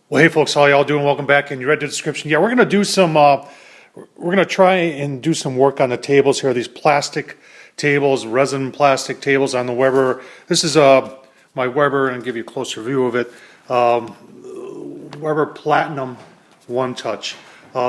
Well, hey folks, how y'all doing? Welcome back. And you read the description. Yeah, we're gonna do some. We're gonna try and do some work on the tables here. These plastic tables, resin plastic tables on the Weber. This is my Weber, and I'll give you a closer view of it. Weber Platinum One Touch.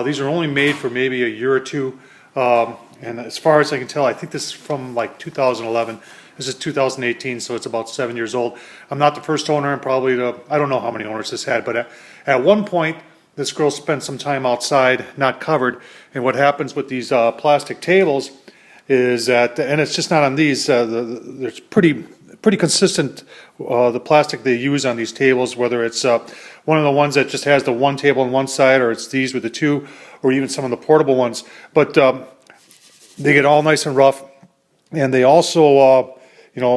These are only made for maybe a year or two. And as far as I can tell, I think this is from like 2011. This is 2018, so it's about 7 years old. I'm not the first owner, and probably I don't know how many owners this had, but at one point, this girl spent some time outside, not covered. And what happens with these plastic tables is that, and it's just not on these, there's pretty consistent, the plastic they use on these tables, whether it's one of the ones that just has the one table on one side, or it's these with the two, or even some of the portable ones. But they get all nice and rough, and they also,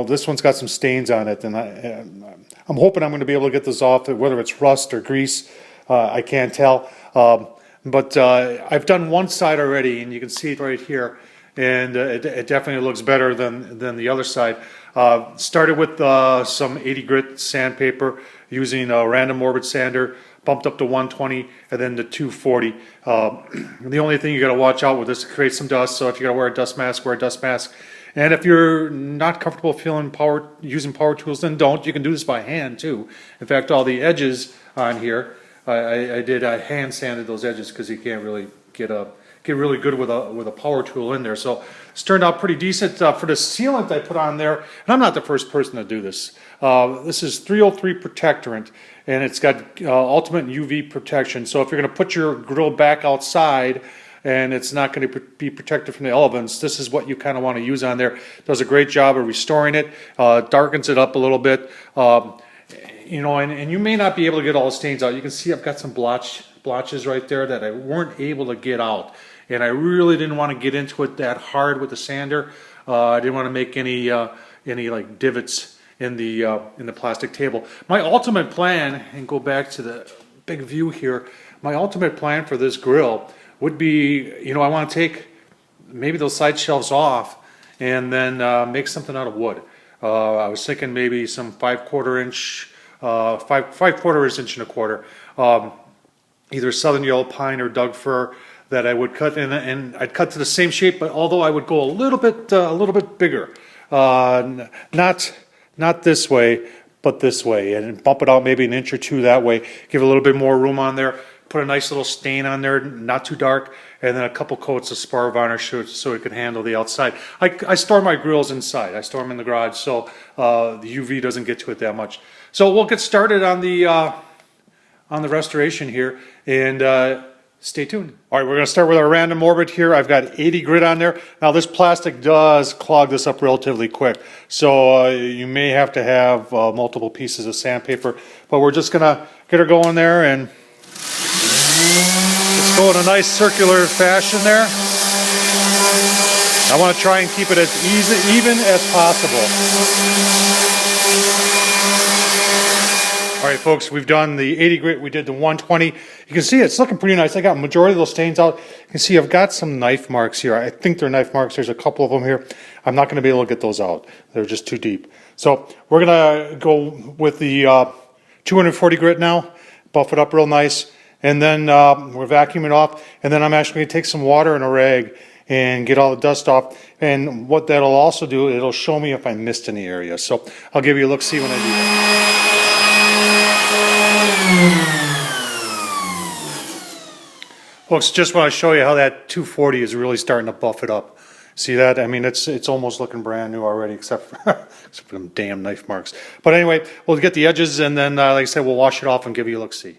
this one's got some stains on it, and I'm hoping I'm going to be able to get this off, whether it's rust or grease, I can't tell. But I've done one side already, and you can see it right here, and it definitely looks better than the other side. Started with some 80 grit sandpaper using a random morbid sander, bumped up to 120 and then to 240. The only thing you got to watch out with this, it creates some dust, so if you got to wear a dust mask, wear a dust mask. And if you're not comfortable using power tools, then don't. You can do this by hand too. In fact, all the edges on here, I hand sanded those edges because you can't really get really good with a power tool in there. So it's turned out pretty decent. For the sealant I put on there, and I'm not the first person to do this. This is 303 protectorant, and it's got ultimate UV protection. So if you're going to put your grill back outside and it's not going to be protected from the elements, this is what you kind of want to use on there. It does a great job of restoring it, darkens it up a little bit. And you may not be able to get all the stains out. You can see I've got some blotches right there that I weren't able to get out, and I really didn't want to get into it that hard with the sander. I didn't want to make any like divots in the plastic table. My ultimate plan, and go back to the big view here, my ultimate plan for this grill would be, I want to take maybe those side shelves off and then make something out of wood. I was thinking maybe some 5/4 inch, 5/4 inch and a quarter, either southern yellow pine or Doug fir that I would cut in, and I'd cut to the same shape, but although I would go a little bit bigger, not this way, but this way, and bump it out maybe an inch or two that way. Give a little bit more room on there. Put a nice little stain on there, not too dark, and then a couple coats of spar varnish so it can handle the outside. I store my grills inside. I store them in the garage, so the UV doesn't get to it that much. So we'll get started on the restoration here, and stay tuned. All right, we're going to start with our random morbid here. I've got 80 grit on there. Now this plastic does clog this up relatively quick, so you may have to have multiple pieces of sandpaper, but we're just going to get her going there, and let's go in a nice circular fashion there. I want to try and keep it as even as possible. All right, folks, we've done the 80 grit, we did the 120. You can see it's looking pretty nice. I got majority of those stains out. You can see I've got some knife marks here. I think they're knife marks. There's a couple of them here. I'm not going to be able to get those out. They're just too deep. So we're going to go with the 240 grit now, buff it up real nice, and then we're vacuuming off, and then I'm actually going to take some water and a rag and get all the dust off. And what that'll also do, it'll show me if I missed any areas. So I'll give you a look-see when I do that. Folks, just want to show you how that 240 is really starting to buff it up. See that? I mean, it's almost looking brand new already, except for them damn knife marks. But anyway, we'll get the edges, and then, like I said, we'll wash it off and give you a look-see.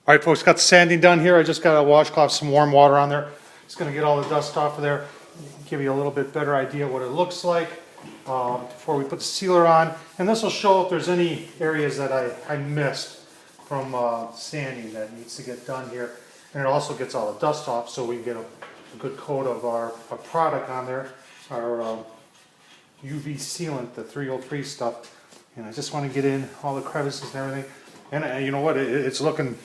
All right, folks, got the sanding done here. I just got a washcloth, some warm water on there. Just going to get all the dust off of there, give you a little bit better idea what it looks like before we put the sealer on. And this will show if there's any areas that I missed from sanding that needs to get done here. And it also gets all the dust off, so we can get a good coat of our product on there, our UV sealant, the 303 stuff. And I just want to get in all the crevices and everything. And you know what? It's looking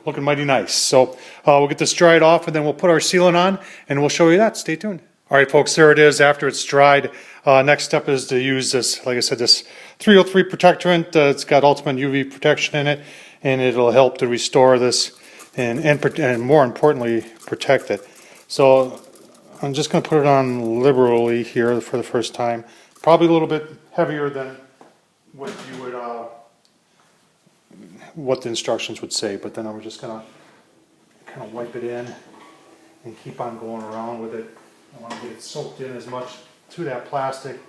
mighty nice. So we'll get this dried off, and then we'll put our sealant on, and we'll show you that. Stay tuned. All right, folks, there it is after it's dried. Next step is to use this, like I said, this 303 protectorant. It's got ultimate UV protection in it, and it'll help to restore this and more importantly, protect it. So I'm just going to put it on liberally here for the first time. Probably a little bit heavier than what you would, what the instructions would say, but then I'm just going to kind of wipe it in and keep on going around with it. I want to get it soaked in as much to that plastic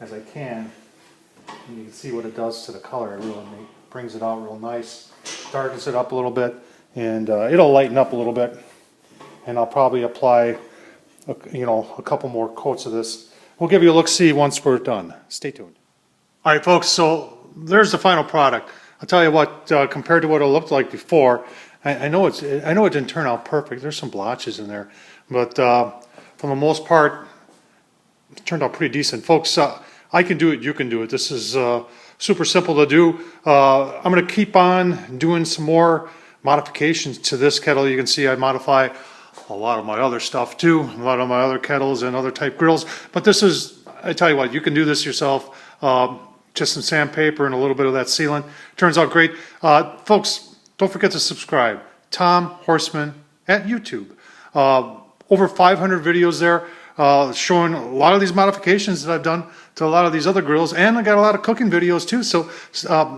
as I can. And you can see what it does to the color. It really brings it out real nice, darkens it up a little bit, and it'll lighten up a little bit. And I'll probably apply, a couple more coats of this. We'll give you a look-see once we're done. Stay tuned. All right, folks. So there's the final product. I'll tell you what. Compared to what it looked like before, I know it didn't turn out perfect. There's some blotches in there, but for the most part, it turned out pretty decent. Folks, I can do it, you can do it. This is super simple to do. I'm going to keep on doing some more modifications to this kettle. You can see I modify a lot of my other stuff too, a lot of my other kettles and other type grills. But this is, I tell you what, you can do this yourself. Just some sandpaper and a little bit of that sealant. Turns out great. Folks, don't forget to subscribe. Tom Horseman at YouTube. Over 500 videos there showing a lot of these modifications that I've done to a lot of these other grills, and I got a lot of cooking videos too, so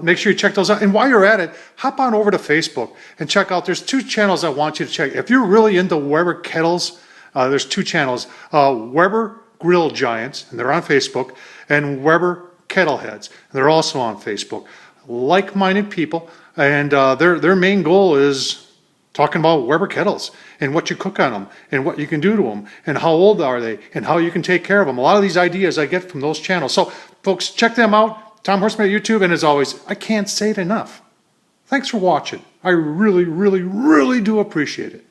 make sure you check those out. And while you're at it, hop on over to Facebook and check out, there's 2 channels I want you to check. If you're really into Weber kettles, there's 2 channels, Weber Grill Giants, and they're on Facebook, and Weber Kettle Heads, and they're also on Facebook. Like-minded people, and their main goal is talking about Weber kettles and what you cook on them and what you can do to them and how old are they and how you can take care of them. A lot of these ideas I get from those channels. So folks, check them out. Tom Horseman at YouTube. And as always, I can't say it enough. Thanks for watching. I really, really, really do appreciate it.